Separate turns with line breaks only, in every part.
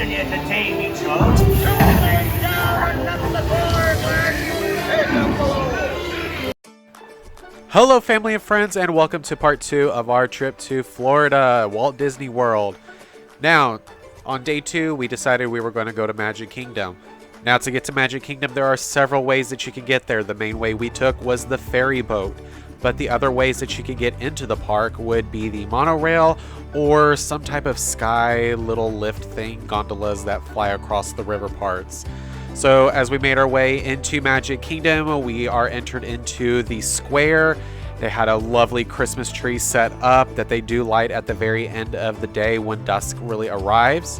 to entertain me, George.
Hello family and friends, and welcome to part 2 of our trip to Florida, Walt Disney World. Now, on day 2, we decided we were going to go to Magic Kingdom. Now, to get to Magic Kingdom, there are several ways that you can get there. The main way we took was the ferry boat, but the other ways that you could get into the park would be the monorail or some type of sky little lift thing, gondolas that fly across the river parts. So as we made our way into Magic Kingdom, we are entered into the square. They had a lovely Christmas tree set up that they do light at the very end of the day when dusk really arrives.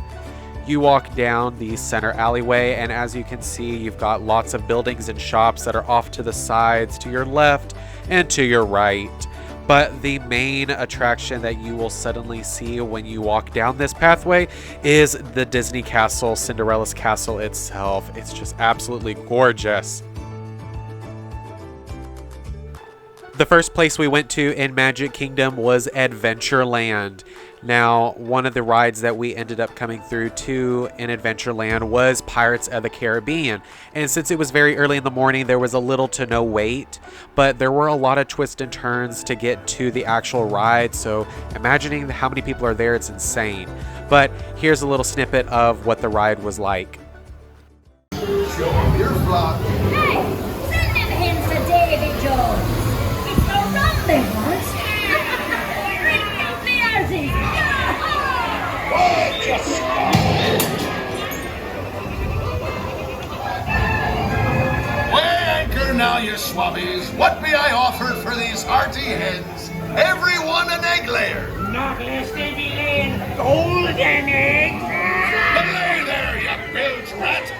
You walk down the center alleyway, and as you can see, you've got lots of buildings and shops that are off to the sides, to your left and to your right. But the main attraction that you will suddenly see when you walk down this pathway is the Disney Castle, Cinderella's castle itself. It's just absolutely gorgeous. The first place we went to in Magic Kingdom was Adventureland. Now, one of the rides that we ended up coming through to in Adventureland was Pirates of the Caribbean. And since it was very early in the morning, there was a little to no wait, but there were a lot of twists and turns to get to the actual ride. So imagining how many people are there, it's insane. But here's a little snippet of what the ride was like.
Show 'em your flock.
Hey, send them hints to Davy Jones. It's no rum horse.
Weigh anchor now, you swabbies. What be I offered for these hearty heads? Every one an egg layer.
Not less than be laying golden eggs.
But lay there, you bilge rat.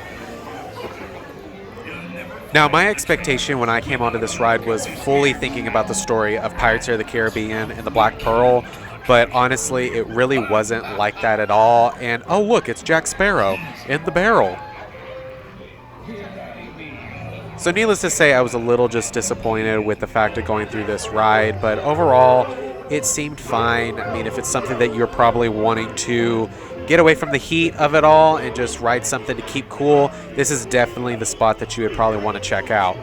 Now, my expectation when I came onto this ride was fully thinking about the story of Pirates of the Caribbean and the Black Pearl, but honestly, it really wasn't like that at all. And oh look, it's Jack Sparrow in the barrel. So needless to say, I was a little just disappointed with the fact of going through this ride, but overall, it seemed fine. I mean, if it's something that you're probably wanting to get away from the heat of it all and just ride something to keep cool, this is definitely the spot that you would probably want to check out.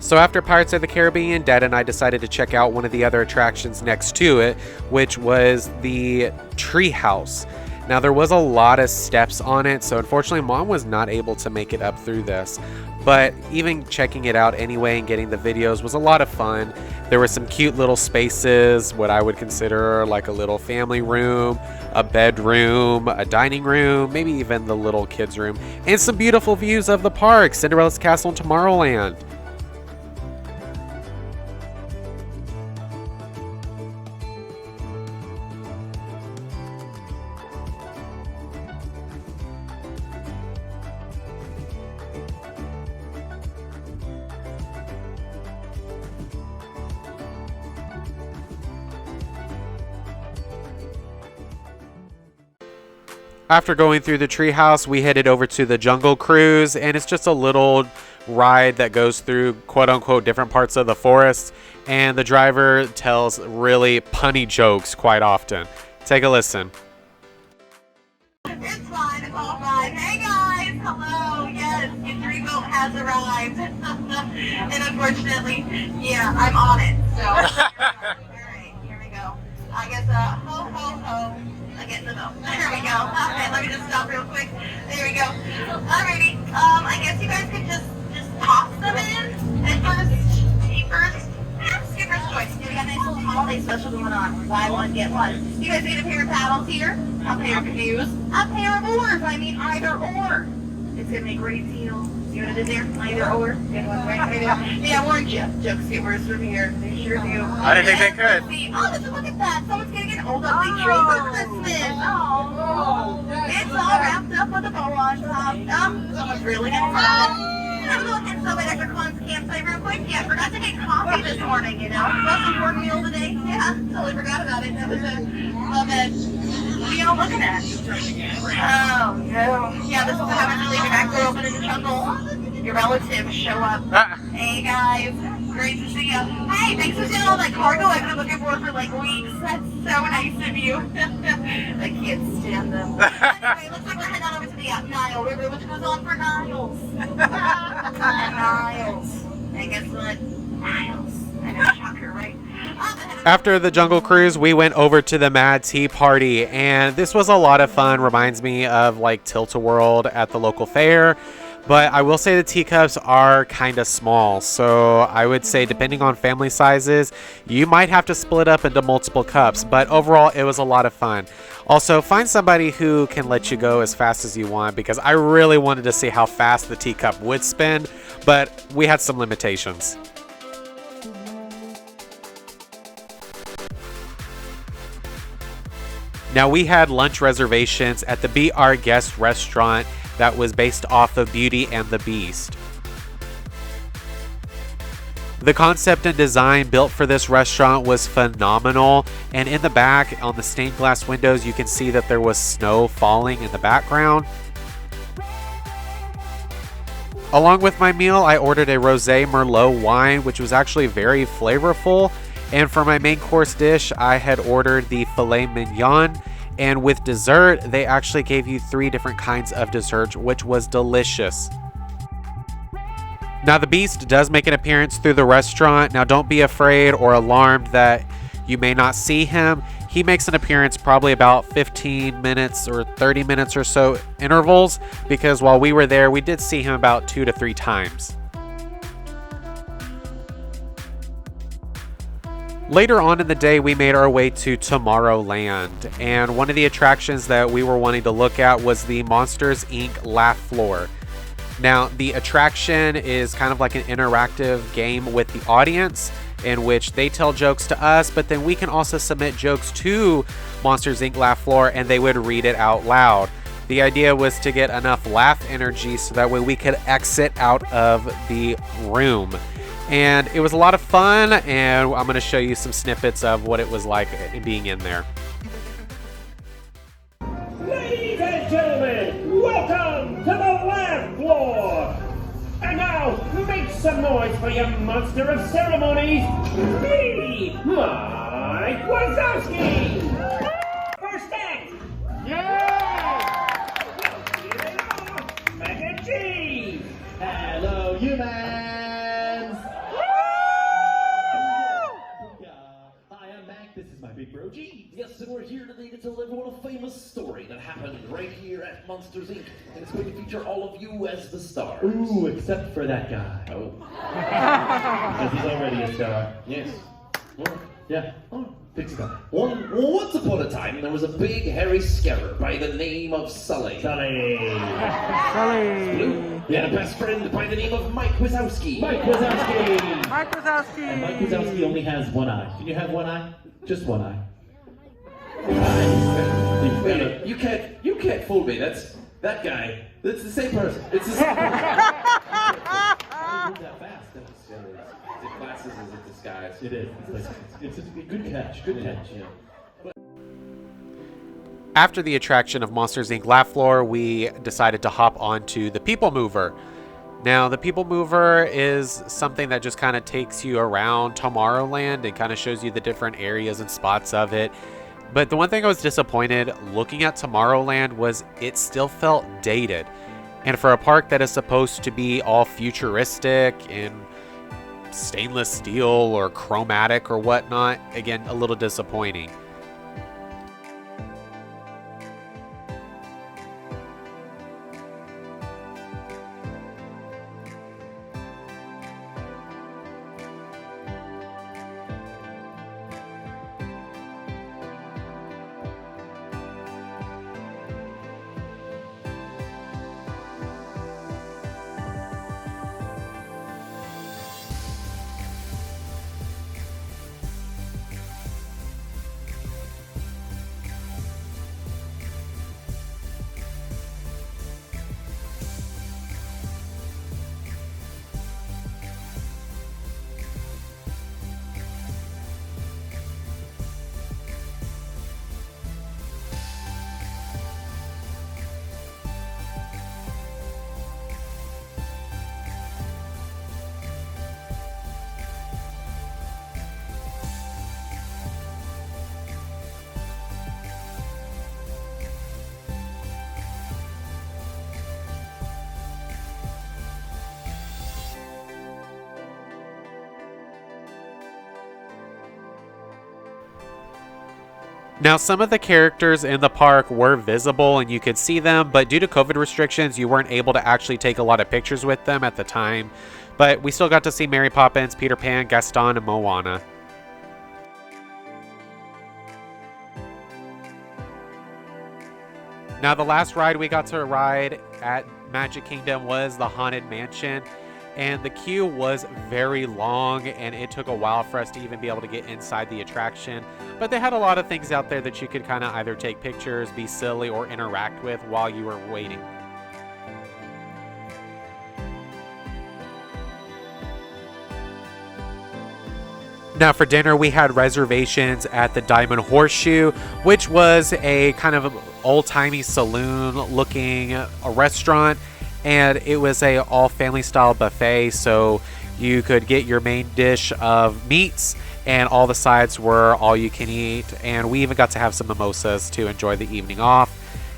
So after Pirates of the Caribbean, Dad and I decided to check out one of the other attractions next to it, which was the tree house. Now, there was a lot of steps on it, so unfortunately Mom was not able to make it up through this. But even checking it out anyway and getting the videos was a lot of fun. There were some cute little spaces, what I would consider like a little family room, a bedroom, a dining room, maybe even the little kids room, and some beautiful views of the park, Cinderella's Castle and Tomorrowland. After going through the treehouse, we headed over to the Jungle Cruise, and it's just a little ride that goes through quote-unquote different parts of the forest, and the driver tells really punny jokes quite often. Take a listen.
It's fine, it's all fine. Hey guys, hello, yes, your dreamboat has arrived. And unfortunately, yeah, I'm on it, so. Alright, here we go. I guess, ho, ho, ho. I get the milk. Here we go. Okay, let me just stop real quick. There we go. Alrighty, I guess you guys could just toss them in. And first, skipper's choice. We got a nice little holiday special going on. Buy one, get one. You guys need a pair of paddles here, a pair of canoes, a pair of oars. I mean, either or. It's it's gonna be a great deal. You want it in there? Either or. Good one, right? Yeah, I warned you. Joke skippers from here. They sure do.
I didn't think they could.
Oh, look at that. Someone's getting an old ugly tree for Christmas. Oh, it's all wrapped up with a bow on top. Someone's really excited. I'm going to inside Dr. Khan's campsite real quick. Yeah, I forgot to get coffee this morning, you know. Most important meal today. Yeah, totally forgot about it. That was a love it. What are y'all looking at? Oh, no. Yeah, this is what happens when you leave your back door open in the jungle. Your relatives show up. Hey, guys. Great to see you. Hey, thanks for doing all that cargo I've been looking for like weeks. That's so nice of you. I can't stand them. Anyway, looks like we're heading on over to the Nile River, which goes on for Niles. Niles. And guess what? Niles. I know, shocker, right?
After the Jungle Cruise, we went over to the Mad Tea Party, and this was a lot of fun. Reminds me of like Tilt-A-Whirl at the local fair. But I will say the teacups are kind of small, so I would say depending on family sizes, you might have to split up into multiple cups, but overall it was a lot of fun. Also, find somebody who can let you go as fast as you want, because I really wanted to see how fast the teacup would spin, but we had some limitations. Now, we had lunch reservations at the Be Our Guest restaurant that was based off of Beauty and the Beast. The concept and design built for this restaurant was phenomenal, and in the back on the stained glass windows you can see that there was snow falling in the background. Along with my meal, I ordered a Rosé Merlot wine, which was actually very flavorful, and for my main course dish I had ordered the filet mignon. And with dessert, they actually gave you 3 different kinds of dessert, which was delicious. Now, the Beast does make an appearance through the restaurant. Now, don't be afraid or alarmed that you may not see him. He makes an appearance probably about 15 minutes or 30 minutes or so intervals, because while we were there, we did see him about 2 to 3 times. Later on in the day, we made our way to Tomorrowland, and one of the attractions that we were wanting to look at was the Monsters, Inc. Laugh Floor. Now, the attraction is kind of like an interactive game with the audience, in which they tell jokes to us, but then we can also submit jokes to Monsters, Inc. Laugh Floor, and they would read it out loud. The idea was to get enough laugh energy so that way we could exit out of the room. And it was a lot of fun, and I'm going to show you some snippets of what it was like being in there.
Ladies and gentlemen, welcome to the Laugh Floor. And now, make some noise for your monster of ceremonies, me, Mike Wazowski. First act. Yeah! Mac and cheese.
Hello, humans! Hi, I'm Mac. This is my big bro G. Yes, and we're here today to tell everyone a famous story that happened right here at Monsters, Inc. And it's going to feature all of you as the stars. Ooh, except for that guy. Oh. Because he's already a star. Yes. Oh, yeah. Oh. Once upon a time, there was a big hairy scarer by the name of Sully. Sully. He had a best friend by the name of Mike Wazowski. Mike Wazowski.
Mike Wazowski.
And Mike Wazowski only has one eye. Can you have one eye? Just one eye.
Wait, you can't fool me. That's that guy. That's the same person. It's the same person.
Not that fast.
The glasses is a disguise.
It is. It's a good catch. Good catch. Yeah.
After the attraction of Monsters, Inc. Laugh Floor, we decided to hop onto the People Mover. Now, the People Mover is something that just kind of takes you around Tomorrowland and kind of shows you the different areas and spots of it. But the one thing I was disappointed looking at Tomorrowland was it still felt dated. And for a park that is supposed to be all futuristic and stainless steel or chromatic or whatnot, again, a little disappointing. Now, some of the characters in the park were visible and you could see them, but due to COVID restrictions, you weren't able to actually take a lot of pictures with them at the time. But we still got to see Mary Poppins, Peter Pan, Gaston, and Moana. Now, the last ride we got to ride at Magic Kingdom was the Haunted Mansion. And the queue was very long, and it took a while for us to even be able to get inside the attraction. But they had a lot of things out there that you could kind of either take pictures, be silly, or interact with while you were waiting. Now for dinner, we had reservations at the Diamond Horseshoe, which was a kind of old-timey saloon-looking restaurant. And it was a all family style buffet, so you could get your main dish of meats and all the sides were all you can eat. And we even got to have some mimosas to enjoy the evening off.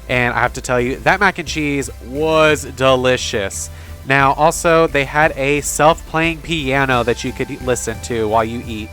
And I have to tell you, that mac and cheese was delicious. Now also, they had a self-playing piano that you could listen to while you eat.